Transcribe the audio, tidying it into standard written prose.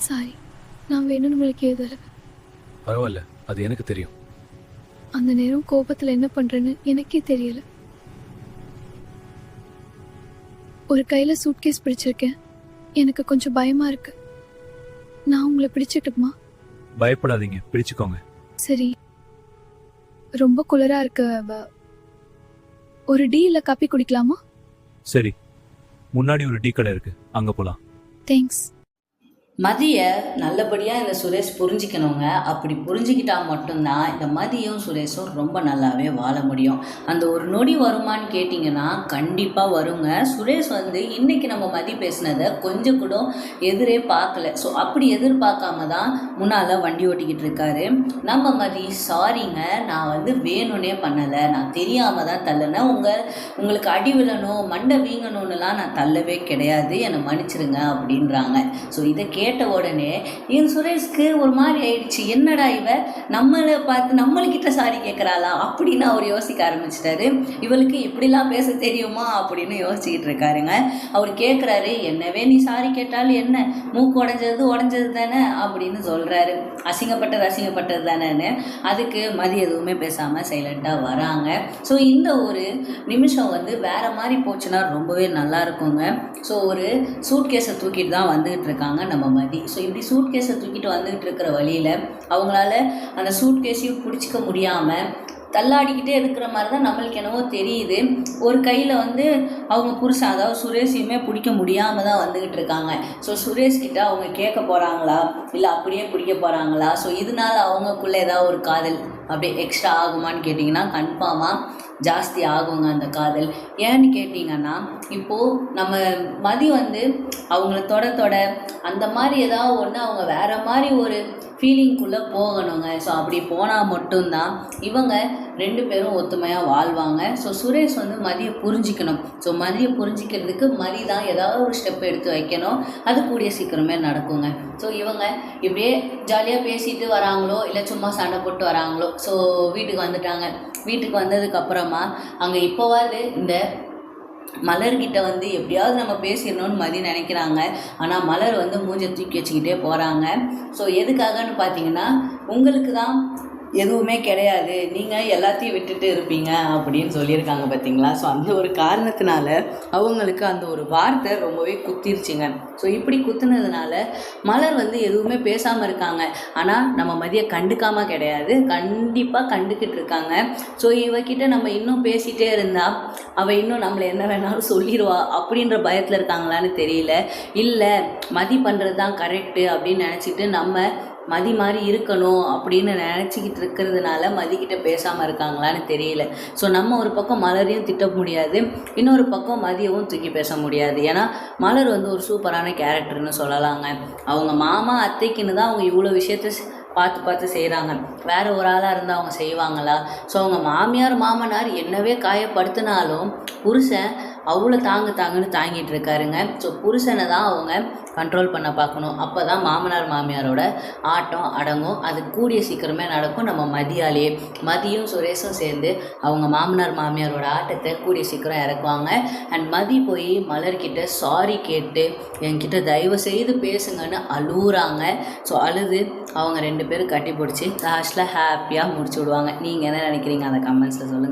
Sorry, நான் வேணும்னு உங்களுக்கு எழுதலை. பரவாயில்ல, அது எனக்கு தெரியும். அந்த நேரம் கோபத்தில் என்ன பண்ணுறேன்னு எனக்கே தெரியல. ஒரு கையில் சூட்கேஸ் பிடிச்சிருக்கேன். எனக்கு கொஞ்சம் பயமா இருக்கு. நான் உங்களை பிடிச்சிட்டுமா? பயப்படாதீங்க, பிடிச்சுக்கோங்க. சரி, ரொம்ப குளிரா இருக்கு. ஒரு டீ இல்லை காப்பி குடிக்கலாமா? சரி, முன்னாடி ஒரு டீ கடை இருக்கு, அங்க போலாம். தேங்க்ஸ். மதியை நல்லபடியாக இந்த சுரேஷ் புரிஞ்சிக்கணுங்க. அப்படி புரிஞ்சிக்கிட்டா மட்டும்தான் இந்த மதியும் சுரேஷும் ரொம்ப நல்லாவே வாழ முடியும். அந்த ஒரு நொடி வருமானு கேட்டிங்கன்னா கண்டிப்பாக வருங்க. சுரேஷ் வந்து இன்றைக்கி நம்ம மதி பேசினதை கொஞ்சம் கூட எதிரே பார்க்கல. ஸோ அப்படி எதிர்பார்க்காம தான் முன்னால் வண்டி ஓட்டிக்கிட்டு இருக்காரு. நம்ம மதி, சாரிங்க, நான் வந்து வேணும்னே பண்ணலை, நான் தெரியாமல் தான் தள்ளினேன், உங்களுக்கு அடி விழணும் மண்டை வீங்கணும்னுலாம் நான் தள்ளவே கிடையாது, என்னை மன்னிச்சிருங்க அப்படின்றாங்க. ஸோ இதை கேட்ட உடனே என் சுரேஷ்க்கு ஒரு மாதிரி ஆயிடுச்சு. என்னடா இவ நம்மளை பார்த்து நம்மள்கிட்ட சாரி கேட்குறாளா அப்படின்னு அவர் யோசிக்க ஆரம்பிச்சிட்டாரு. இவளுக்கு இப்படிலாம் பேச தெரியுமா அப்படின்னு யோசிச்சுக்கிட்டு இருக்காருங்க. அவர் கேட்குறாரு, என்னவே நீ சாரி கேட்டாலும் என்ன, மூக்கு உடஞ்சது தானே அப்படின்னு சொல்கிறாரு. அசிங்கப்பட்டது தானேன்னு. அதுக்கு மதி எதுவுமே பேசாமல் சைலண்ட்டாக வராங்க. ஸோ இந்த ஒரு நிமிஷம் வந்து வேறு மாதிரி போச்சுன்னா ரொம்பவே நல்லா இருக்குங்க. ஸோ ஒரு சூட்கேஸை தூக்கிட்டு தான் வந்துகிட்டு இருக்காங்க நம்ம மதி. ஸோ இப்படி சூட்கேஸை தூக்கிட்டு வந்துகிட்டு இருக்கிற வழியில் அவங்களால அந்த சூட்கேஸையும் பிடிச்சிக்க முடியாமல் தள்ளாடிக்கிட்டே இருக்கிற மாதிரி தான் நம்மளுக்கு என்னவோ தெரியுது. ஒரு கையில் வந்து அவங்க புருஷன், அதாவது சுரேஷையுமே பிடிக்க முடியாமல் தான் வந்துக்கிட்டு இருக்காங்க. ஸோ சுரேஷ்கிட்ட அவங்க கேட்க போகிறாங்களா இல்லை அப்படியே பிடிக்க போகிறாங்களா, ஸோ இதனால அவங்களுக்குள்ளே ஏதாவது ஒரு காதல் அப்படியே எக்ஸ்ட்ரா ஆகுமான்னு கேட்டிங்கன்னா கன்ஃபார்மாக ஜாஸ்தி ஆகுங்க அந்த காதல். ஏன்னு கேட்டிங்கன்னா இப்போது நம்ம மதி வந்து அவங்கள தொட அந்த மாதிரி ஏதாவது ஒன்று அவங்க வேறு மாதிரி ஒரு ஃபீலிங்குள்ளே போகணுங்க. ஸோ அப்படி போனால் மட்டும்தான் இவங்க ரெண்டு பேரும் ஒத்துமையாக வாழ்வாங்க. ஸோ சுரேஷ் வந்து மதியை புரிஞ்சிக்கணும். ஸோ மதியை புரிஞ்சிக்கிறதுக்கு மதி தான் ஏதாவது ஒரு ஸ்டெப் எடுத்து வைக்கணும். அது கூடிய சீக்கிரமே நடக்குங்க. ஸோ இவங்க இப்படியே ஜாலியாக பேசிட்டு வராங்களோ இல்லை சும்மா சண்டை போட்டு வராங்களோ, ஸோ வீட்டுக்கு வந்துட்டாங்க. வீட்டுக்கு வந்ததுக்கப்புறமா அங்கே இப்போவாது இந்த மலர்கிட்ட வந்து எப்படியாவது நம்ம பேசிடணும்னு மதி நினைக்கிறாங்க. ஆனால் மலர் வந்து மூஞ்சை தூக்கி வச்சுக்கிட்டே போகிறாங்க. ஸோ எதுக்காகன்னு பார்த்தீங்கன்னா, உங்களுக்கு தான் எதுவுமே கிடையாது, நீங்கள் எல்லாத்தையும் விட்டுட்டு இருப்பீங்க அப்படின்னு சொல்லியிருக்காங்க பார்த்தீங்களா. ஸோ அந்த ஒரு காரணத்தினால அவங்களுக்கு அந்த ஒரு வார்த்தை ரொம்பவே குத்திருச்சுங்க. ஸோ இப்படி குத்துனதுனால மலர் வந்து எதுவுமே பேசாமல் இருக்காங்க. ஆனால் நம்ம மதியை கண்டுக்காமல் கிடையாது, கண்டிப்பாக கண்டுக்கிட்டு இருக்காங்க. ஸோ இவகிட்ட நம்ம இன்னும் பேசிகிட்டே இருந்தால் அவள் இன்னும் நம்மளை என்ன வேணாலும் சொல்லிடுவா அப்படின்ற பயத்தில் இருக்காங்களான்னு தெரியல. இல்லை மதி பண்ணுறது தான் கரெக்டு அப்படின்னு நினச்சிட்டு நம்ம மதி மாதிரி இருக்கணும் அப்படின்னு நினச்சிக்கிட்டு இருக்கிறதுனால மதிக்கிட்ட பேசாமல் இருக்காங்களான்னு தெரியல. ஸோ நம்ம ஒரு பக்கம் மலரையும் திட்ட முடியாது, இன்னொரு பக்கம் மதியவும் தூக்கி பேச முடியாது. ஏன்னா மலர் வந்து ஒரு சூப்பரான கேரக்டர்னு சொல்லலாங்க. அவங்க மாமா அத்தைக்குன்னு தான் அவங்க இவ்வளோ விஷயத்த பார்த்து செய்கிறாங்க. வேறு ஒரு ஆளாக இருந்தால் அவங்க செய்வாங்களா? ஸோ அவங்க மாமனார் என்னவே காயப்படுத்தினாலும் புருஷன் அவ்வளோ தாங்குன்னு தாங்கிட்டு இருக்காருங்க. ஸோ புருஷனை தான் அவங்க கண்ட்ரோல் பண்ண பார்க்கணும். அப்போ தான் மாமியாரோட ஆட்டம் அடங்கும். அது கூடிய சீக்கிரமே நடக்கும் நம்ம மதியாலேயே. மதியும் சுரேஷும் சேர்ந்து அவங்க மாமியாரோட ஆட்டத்தை கூடிய சீக்கிரம் இறக்குவாங்க. அண்ட் மதி போய் மலர்கிட்ட சாரி கேட்டு என்கிட்ட தயவு செய்து பேசுங்கன்னு அழுகுறாங்க. ஸோ அழுது அவங்க ரெண்டு பேரும் கட்டி பிடிச்சி லாஸ்ட்டில் ஹாப்பியாக முடிச்சு விடுவாங்க. நீங்கள் என்ன நினைக்கிறீங்க அந்த கமெண்ட்ஸில் சொல்லுங்கள்.